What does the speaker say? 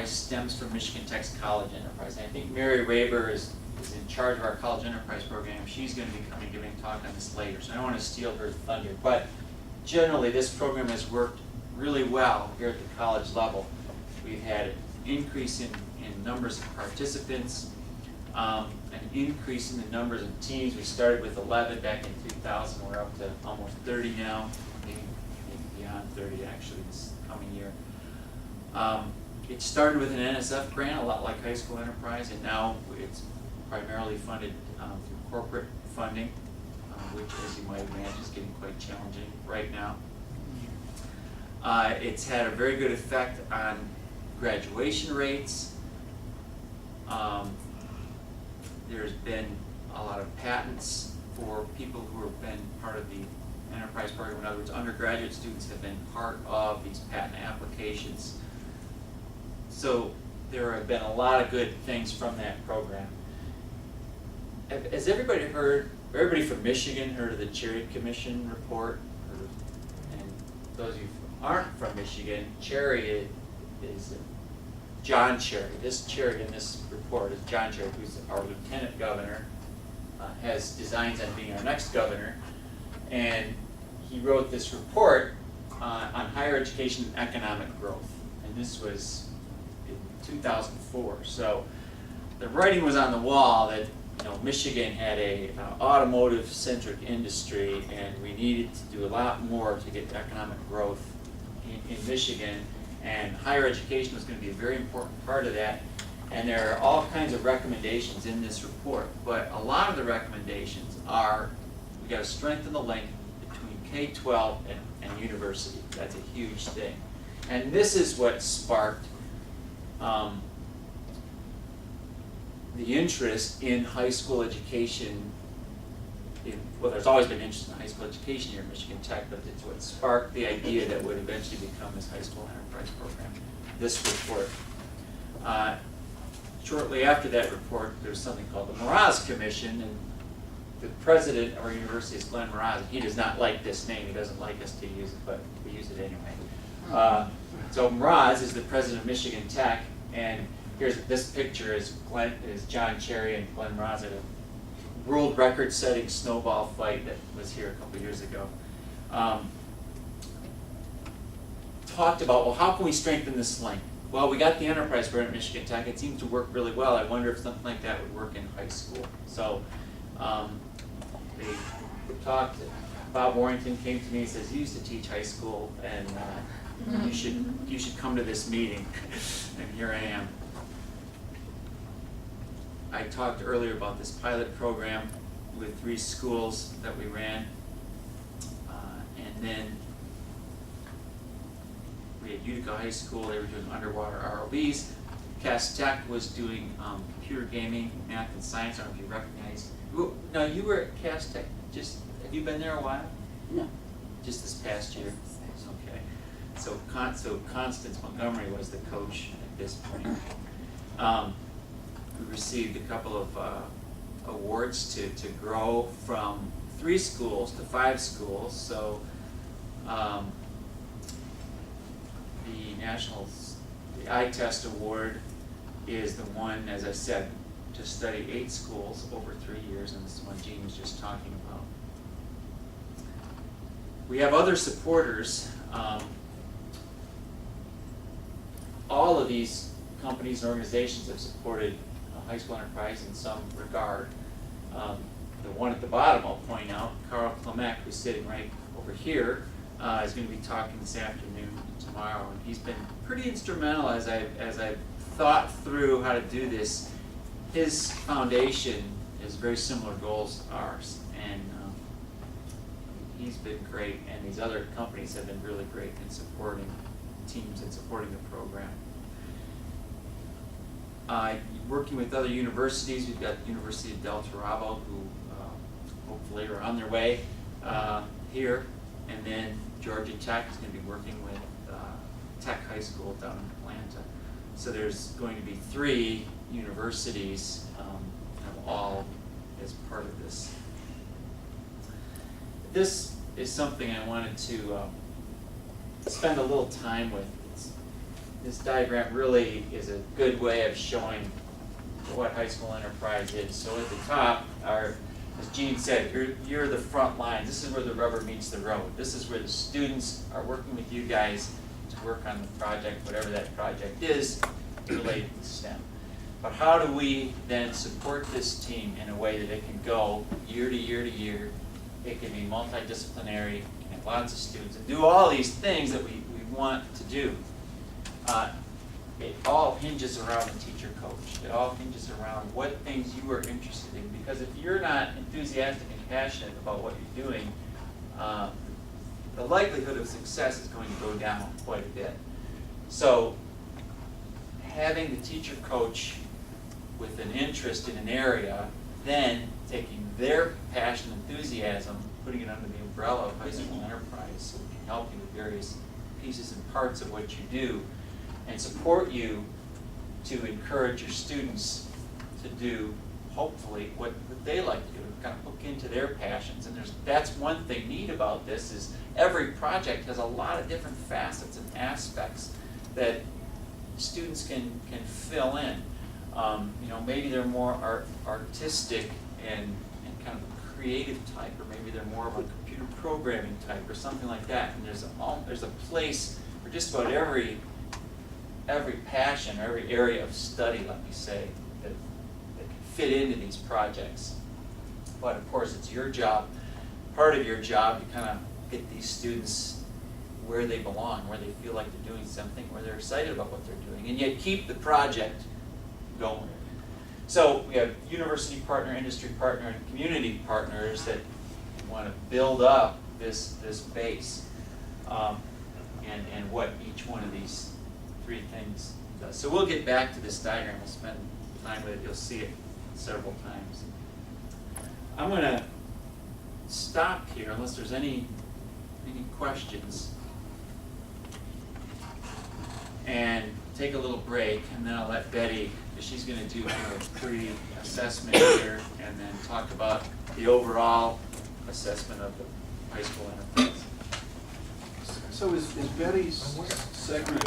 enterprise stems from Michigan Tech's college enterprise. And I think Mary Raber is in charge of our college enterprise program. She's going to be coming giving a talk on this later, so I don't want to steal her thunder. But generally, this program has worked really well here at the college level. We've had an increase in numbers of participants, an increase in the numbers of teams. We started with 11 back in 2000. We're up to almost 30 now, maybe beyond 30 actually this coming year. It started with an NSF grant, a lot like High School Enterprise, and now it's primarily funded through corporate funding, which, as you might imagine, is getting quite challenging right now. It's had a very good effect on graduation rates. There's been a lot of patents for people who have been part of the enterprise program. In other words, undergraduate students have been part of these patent applications. So there have been a lot of good things from that program. Has everybody from Michigan heard of the Cherry Commission report? And those of you who aren't from Michigan, Cherry is John Cherry. This Cherry in this report is John Cherry, who's our lieutenant governor, has designs on being our next governor, and he wrote this report on higher education and economic growth, and this was in 2004. So the writing was on the wall that Michigan had a automotive-centric industry, and we needed to do a lot more to get economic growth in Michigan, and higher education was going to be a very important part of that. And there are all kinds of recommendations in this report, but a lot of the recommendations are we got to strengthen the link between K-12 and university. That's a huge thing, and this is what sparked the interest in high school education. Well, there's always been interest in high school education here at Michigan Tech, but it's what sparked the idea that would eventually become this high school enterprise program, this report. Shortly after that report, there's something called the Mraz Commission, and the president of our university is Glenn Mraz. He does not like this name. He doesn't like us to use it, but we use it anyway. So Mraz is the president of Michigan Tech, and here's this picture is John Cherry and Glenn Mraz at a world record-setting snowball fight that was here a couple years ago. Talked about, well, how can we strengthen this link? Well, we got the enterprise program at Michigan Tech. It seems to work really well. I wonder if something like that would work in high school. So they talked. Bob Warrington came to me and says, "You used to teach high school, and you should come to this meeting." And here I am. I talked earlier about this pilot program with 3 schools that we ran, and then we had Utica High School. They were doing underwater ROVs. Cass Tech was doing computer gaming, math, and science. I don't know if you recognize. Now, you were at Cass Tech. Have you been there a while? No. Just this past year. Okay. So Constance Montgomery was the coach at this point. We received a couple of awards to grow from 3 schools to 5 schools. So the iTest Award is the one, as I said, to study 8 schools over 3 years, and this is one Gene was just talking about. We have other supporters. All of these companies and organizations have supported High School Enterprise in some regard. The one at the bottom, I'll point out, Carl Klemek, who's sitting right over here, is going to be talking this afternoon and tomorrow, and he's been pretty instrumental as I've thought through how to do this. His foundation has very similar goals to ours, and he's been great, and these other companies have been really great in supporting teams and supporting the program. Working with other universities, we've got the University of Del Torabo, who hopefully are on their way here, and then Georgia Tech is going to be working with Tech High School down in Atlanta. So there's going to be 3 universities all as part of this. This is something I wanted to spend a little time with. this diagram really is a good way of showing what high school enterprise is. So at the top are, as Gene said, you're the front lines. This is where the rubber meets the road. This is where the students are working with you guys to work on the project, whatever that project is related to STEM. But how do we then support this team in a way that it can go year to year to year? It can be multidisciplinary, can have lots of students, and do all these things that we want to do. It all hinges around the teacher coach. It all hinges around what things you are interested in. Because if you're not enthusiastic and passionate about what you're doing, the likelihood of success is going to go down quite a bit. So having the teacher coach with an interest in an area, then taking their passion and enthusiasm, putting it under the umbrella of high school enterprise, so we can help you with various pieces and parts of what you do, and support you to encourage your students to do, hopefully, what they like to do, kind of hook into their passions. And that's one thing neat about this is every project has a lot of different facets and aspects that students can fill in. Maybe they're more artistic and kind of a creative type, or maybe they're more of a computer programming type or something like that. And there's a place for just about every passion, every area of study, let me say, that can fit into these projects. But of course, it's your job, part of your job, to kind of get these students where they belong, where they feel like they're doing something, where they're excited about what they're doing, and yet keep the project going. So we have university partner, industry partner, and community partners that want to build up this base, and what each one of these three things does. So we'll get back to this diagram. We'll spend time with it. You'll see it several times. I'm going to stop here unless there's any questions, and take a little break, and then I'll let Betty, because she's going to do a pre-assessment here, and then talk about the overall assessment of the high school enterprise. So is Betty's segment